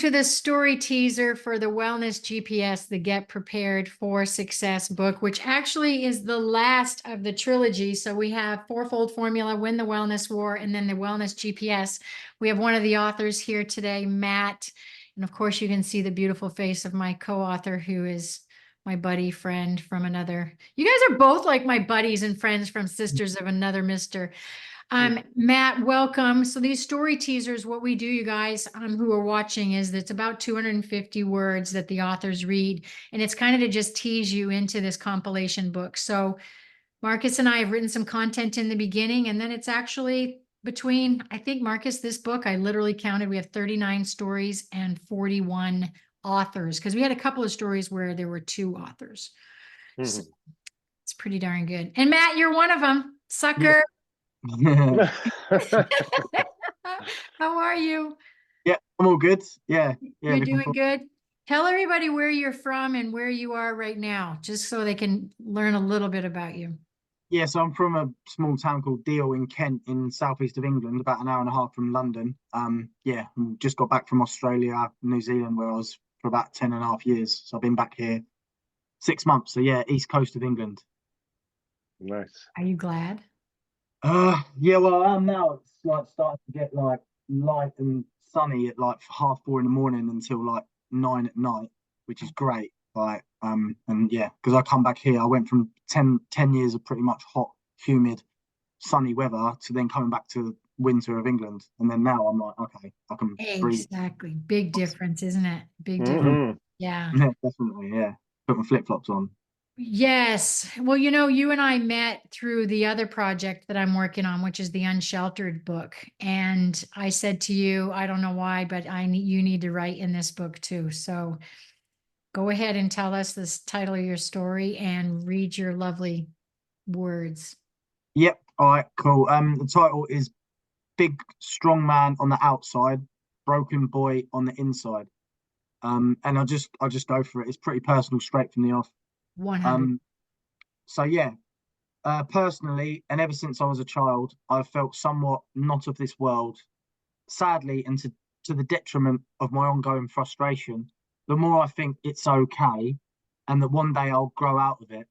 to the story teaser for the Wellness GPS, the Get Prepared for Success book, which actually is the last of the trilogy. So we have Fourfold Formula, Win the Wellness War, and then the Wellness GPS. We have one of the authors here today, Matt. And of course, you can see the beautiful face of my co-author, who is my buddy friend from another. You guys are both like my buddies and friends from Sisters of Another Mister. Matt, welcome. So these story teasers, what we do, you guys who are watching, is that it's about 250 words that the authors read, and it's kind of to just tease you into this compilation book. So Marcus and I have written some content in the beginning, and then it's actually between, I think, Marcus, this book, I literally counted, we have 39 stories and 41 authors, because we had a couple of stories where there were 2 authors. So it's pretty darn good. And Matt, you're one of them, sucker. Yeah. How are you? Yeah, I'm all good. Yeah. You're doing good. Tell everybody where you're from and where you are right now, just so they can learn a little bit about you. Yeah, so I'm from a small town called Deal in Kent in southeast of England, about an hour and a half from London. Yeah, just got back from Australia, New Zealand, where I was for about 10 and a half years. So I've been back here 6 months. So yeah, east coast of England. Nice. Are you glad? Yeah, well, I am now. It's like starting to get like light and sunny at like 4:30 in the morning until like 9 at night, which is great. Like, and yeah, because I come back here, I went from 10 years of pretty much hot, humid, sunny weather to then coming back to winter of England. And then now I'm like, okay, I can breathe. Exactly. Big difference, isn't it? Big difference. Yeah. Yeah, definitely. Yeah. Put my flip-flops on. Yes. Well, you and I met through the other project that I'm working on, which is the Unsheltered book. And I said to you, I don't know why, but you need to write in this book too. So go ahead and tell us the title of your story and read your lovely words. Yep. All right, cool. The title is Big Strong Man on the Outside, Broken Boy on the Inside. And I'll just go for it. It's pretty personal, straight from the off. 100. So yeah, personally, and ever since I was a child, I've felt somewhat not of this world. Sadly, and to the detriment of my ongoing frustration, the more I think it's okay, and that one day I'll grow out of it,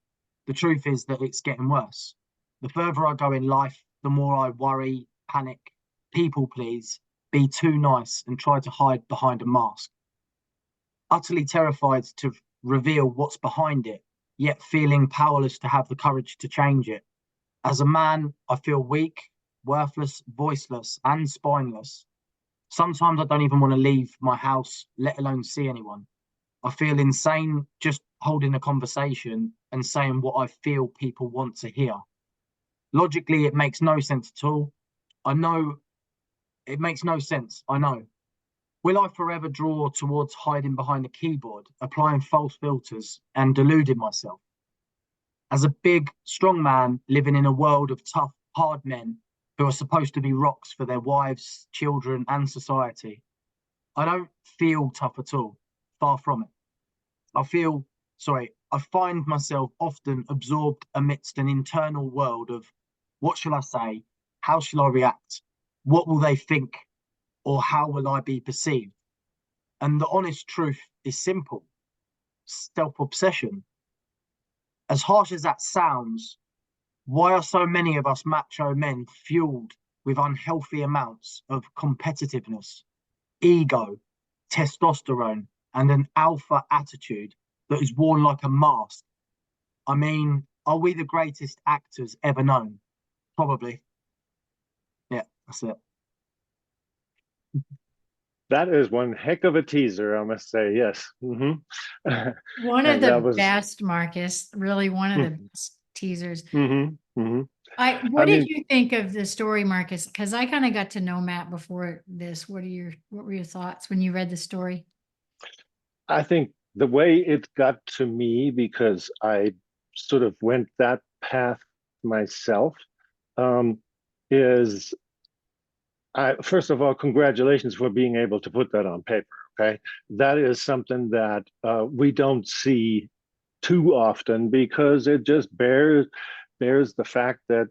the truth is that it's getting worse. The further I go in life, the more I worry, panic, people please, be too nice, and try to hide behind a mask. Utterly terrified to reveal what's behind it, yet feeling powerless to have the courage to change it. As a man, I feel weak, worthless, voiceless, and spineless. Sometimes I don't even want to leave my house, let alone see anyone. I feel insane just holding a conversation and saying what I feel people want to hear. Logically, it makes no sense at all. I know it makes no sense. I know. Will I forever draw towards hiding behind a keyboard, applying false filters, and deluding myself? As a big, strong man living in a world of tough, hard men who are supposed to be rocks for their wives, children, and society, I don't feel tough at all. Far from it. I find myself often absorbed amidst an internal world of what shall I say? How shall I react? What will they think? Or how will I be perceived? And the honest truth is simple: self-obsession. As harsh as that sounds, why are so many of us macho men fueled with unhealthy amounts of competitiveness, ego, testosterone, and an alpha attitude that is worn like a mask? I mean, are we the greatest actors ever known? Probably. Yeah, that's it. That is one heck of a teaser, I must say. Yes. One of the best, Marcus. Really, one of the best teasers. What did you think of the story, Marcus? Because I kind of got to know Matt before this. What were your thoughts when you read the story? I think the way it got to me, because I sort of went that path myself, is first of all, congratulations for being able to put that on paper. Okay, that is something that we don't see too often, because it just bears the fact that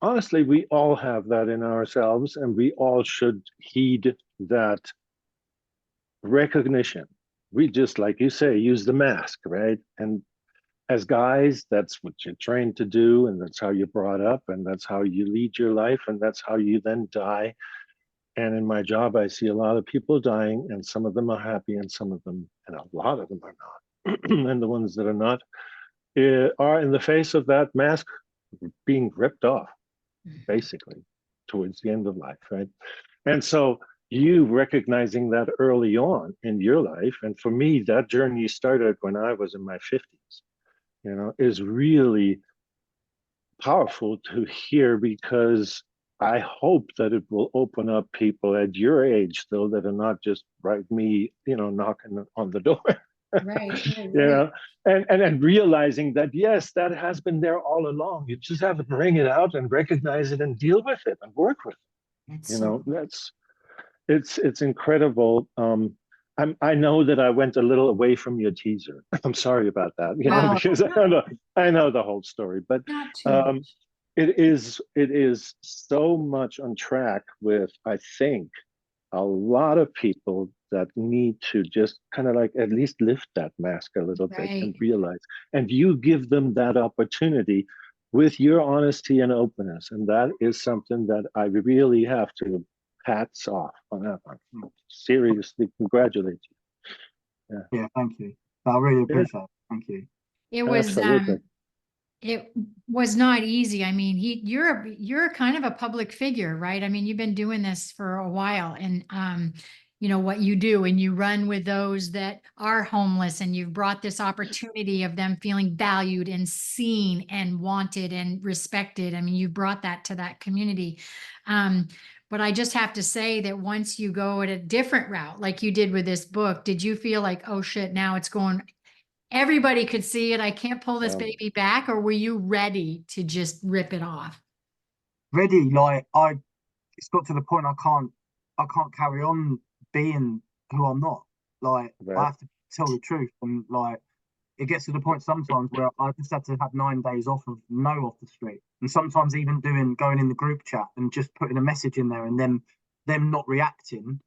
honestly, we all have that in ourselves, and we all should heed that recognition. We just, like you say, use the mask, right? And as guys, that's what you're trained to do, and that's how you're brought up, and that's how you lead your life, and that's how you then die. And in my job, I see a lot of people dying, and some of them are happy, and some of them, and a lot of them are not. And the ones that are not are in the face of that mask being ripped off, basically, towards the end of life, right? And so you recognizing that early on in your life, and for me, that journey started when I was in my 50s, you know, is really powerful to hear, because I hope that it will open up people at your age still that are not just like me, you know, knocking on the door. Right, You know, and realizing that, yes, that has been there all along. You just have to bring it out and recognize it and deal with it and work with it. It's You so know, it's incredible. I know that I went a little away from your teaser. I'm sorry about that, you know, well, because I know the whole story, but not too much. it is so much on track with, I think, a lot of people that need to just kind of like at least lift that mask a little bit and Right. realize, and you give them that opportunity with your honesty and openness. And that is something that I really have to hats off on that one. Seriously, congratulate you. Yeah, thank you. I really Yeah, appreciate it. Thank you. It was absolutely. it was not easy. I mean, you're kind of a public figure, right? I mean, you've been doing this for a while, and you know what you do, and you run with those that are homeless, and you've brought this opportunity of them feeling valued and seen and wanted and respected. I mean, you brought that to that community. Um, but I just have to say that once you go at a different route, like you did with this book, did you feel like, oh shit, now it's going, everybody could see it, I can't pull this Um, baby back? Or were you ready to just rip it off? Ready, it's got to the point I can't carry on being who I'm not. Like, I right. have to tell the truth, and like, it gets to the point sometimes where I just had to have 9 days off of no off the street, and sometimes even going in the group chat and just putting a message in there, and then them not reacting.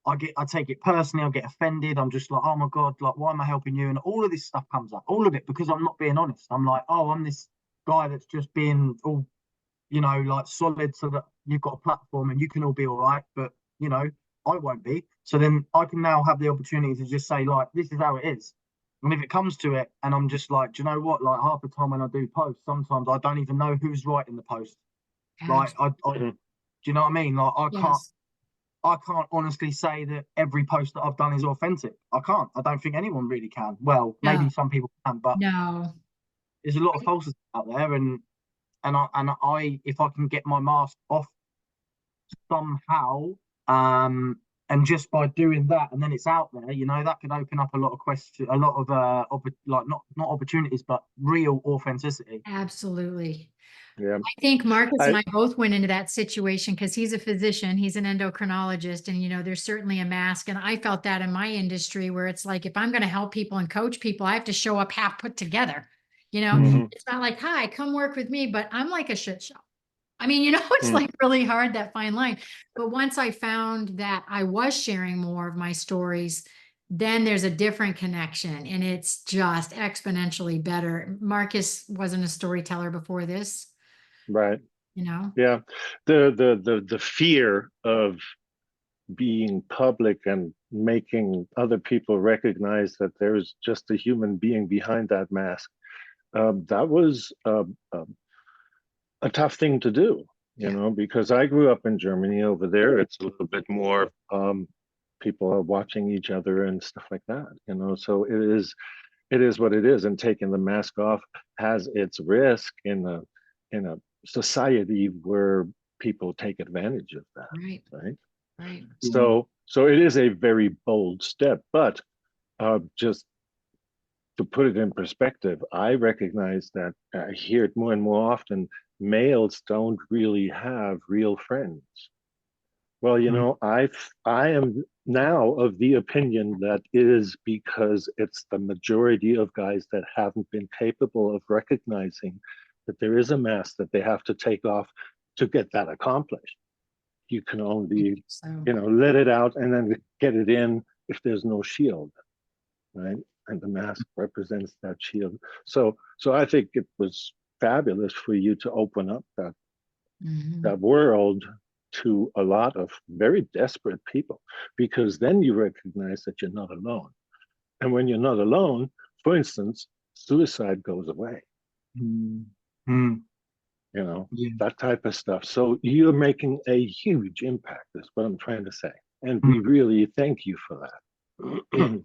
I take it personally. I get offended. I'm just like, oh my god, like, why am I helping you? And all of this stuff comes up, all of it, because I'm not being honest. I'm like, oh, I'm this guy that's just being all, like, solid, so that you've got a platform and you can all be all right, but I won't be. So then I can now have the opportunity to just say, like, this is how it is. And if it comes to it, and I'm just like, do you know what? Like, half the time when I do posts, sometimes I don't even know who's writing the post. Like, Mhm. do you know what I mean? Like, Yes. I can't honestly say that every post that I've done is authentic. I can't. I don't think anyone really can. Well, No, maybe some people can, but no. there's a lot of falsity out there, and I if I can get my mask off somehow, um, and just by doing that, and then it's out there, that could open up a lot of questions, a lot of like, not opportunities, but real authenticity. Absolutely. Yeah. I think Marcus and I I both went into that situation because he's a physician, he's an endocrinologist, and there's certainly a mask. And I felt that in my industry, where it's like, if I'm going to help people and coach people, I have to show up half put together. mhm, It's not like, hi, come work with me, but I'm like a shit show. I mean, it's mm, like really hard, that fine line. But once I found that I was sharing more of my stories, then there's a different connection, and it's just exponentially better. Marcus wasn't a storyteller before this, right. you know? Yeah. The fear of being public and making other people recognize that there's just a human being behind that mask. That was a tough thing to do, Yeah, because I grew up in Germany. Over there, it's a little bit more, people are watching each other and stuff like that, so it is what it is. And taking the mask off has its risk in a society where people take advantage of that, right, right? right. Yeah, So it is a very bold step, but just to put it in perspective, I recognize that I hear it more and more often. Males don't really have real friends. Well, mm, I am now of the opinion that it is because it's the majority of guys that haven't been capable of recognizing that there is a mask that they have to take off to get that accomplished. You can I think only, so. let it out and then get it in if there's no shield, right? And the mask represents that shield. So I think it was fabulous for you to open up that world to a lot of very desperate people, because then you recognize that you're not alone. And when you're not alone, for instance, suicide goes away. Mm. You know, Yeah. that type of stuff. So you're making a huge impact, is what I'm trying to say. And we really thank you for that. Yeah.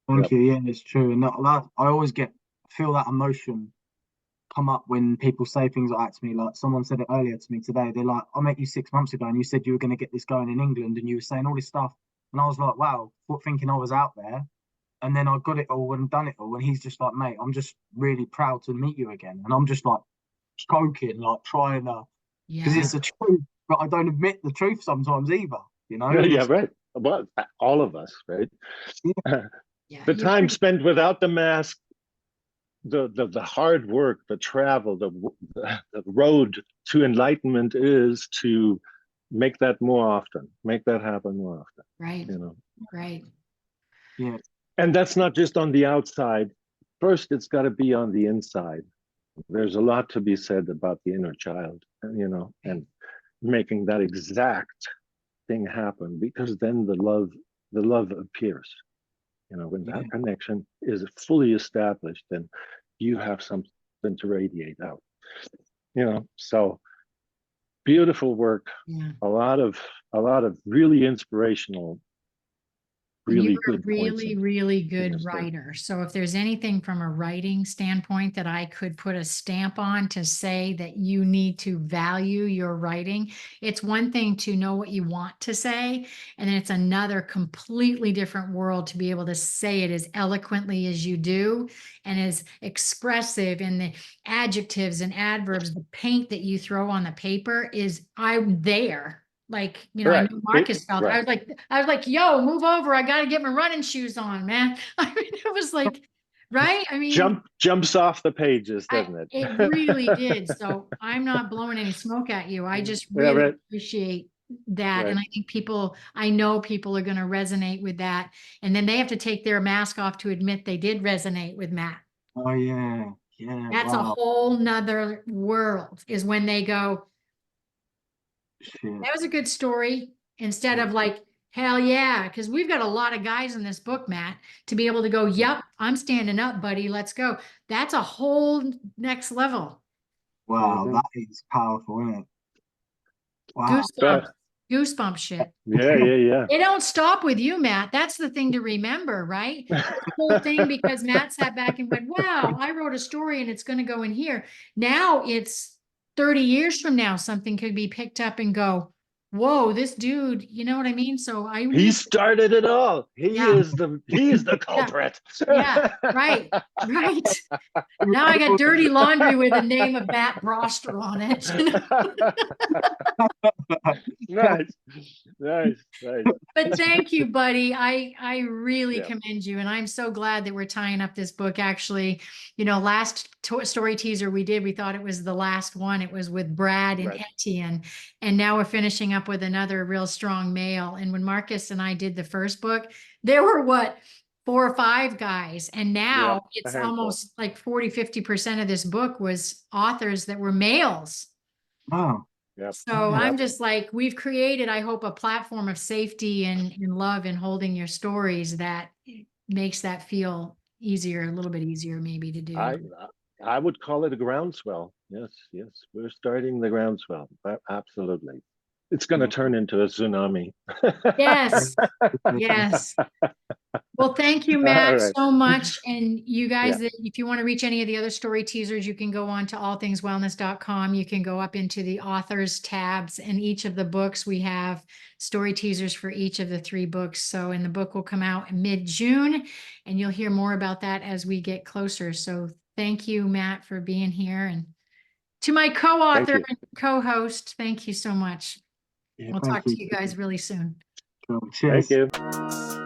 Thank Yep. you. Yeah, it's true. And I always feel that emotion come up when people say things like that to me. Like someone said it earlier to me today. They're like, I met you 6 months ago and you said you were going to get this going in England and you were saying all this stuff. And I was like, wow, thinking I was out there. And then I got it all and done it all. And he's just like, mate, I'm just really proud to meet you again. And I'm just like choking, like trying to, because it's the truth, but I don't admit the truth sometimes either, you know? Yeah, right. Well, all of us, right? Yeah, The time spent without the mask, the hard work, the travel, the road to enlightenment is to make that more often, make that happen more often. Right. You know. Right. Yeah. And that's not just on the outside. First, it's got to be on the inside. There's a lot to be said about the inner child, you know, and making that exact thing happen, because then the love appears. You know, when that connection is fully established, then you have something to radiate out. You know, so beautiful work. Yeah. A lot of really inspirational, really You're a good points. really good story. writer. So if there's anything from a writing standpoint that I could put a stamp on to say that you need to value your writing, it's one thing to know what you want to say, and then it's another completely different world to be able to say it as eloquently as you do and as expressive, and the adjectives and adverbs, the paint that you throw on the paper is, I'm there. Like, you know, Right. I know Marcus felt, Right. I was like, yo, move over. I got to get my running shoes on, man. I mean, it was like, right. I mean, Jumps off the pages, doesn't it? it really did. So I'm not blowing any smoke at you. I just Yeah, really right. appreciate that. Right. And I think I know people are going to resonate with that. And then they have to take their mask off to admit they did resonate with Matt. Oh yeah. Yeah. That's a whole nother world, is when they go, Shit. that was a good story, instead of like, hell yeah, because we've got a lot of guys in this book, Matt, to be able to go, yep, I'm standing up, buddy, let's go. That's a whole next level. Wow, that is powerful, isn't it? Wow. Goosebump shit. Yeah. It don't stop with you, Matt. That's the thing to remember, right? The whole thing, because Matt sat back and went, wow, I wrote a story and it's going to go in here. Now it's 30 years from now, something could be picked up and go, whoa, this dude, you know what I mean? So He started it all. He is the culprit. Yeah, right. Now I got dirty laundry with the name of Mat Broster on it. Nice. But thank you, buddy. I really commend you, and I'm so glad that we're tying up this book. Actually, you know, last story teaser we did, we thought it was the last one. It was with Brad and Etienne, and now we're finishing up with another real strong male. And when Marcus and I did the first book, there were 4 or 5 guys, and now it's almost like 40-50% of this book was authors that were males. Wow. So I'm just like, we've created, I hope, a platform of safety and love in holding your stories that makes that feel easier, a little bit easier maybe to do. I would call it a groundswell. Yes, we're starting the groundswell. Absolutely. It's going to turn into a tsunami. Yes. Well, thank you, Matt, so much. And you guys, if you want to reach any of the other story teasers, you can go on to allthingswellness.com. You can go up into the authors tabs, and each of the books, we have story teasers for each of the 3 books. So, and the book will come out mid-June, and you'll hear more about that as we get closer. So thank you, Matt, for being here. And to my co-author and co-host, thank you so much. We'll talk to you guys really soon. Cheers. Thank you.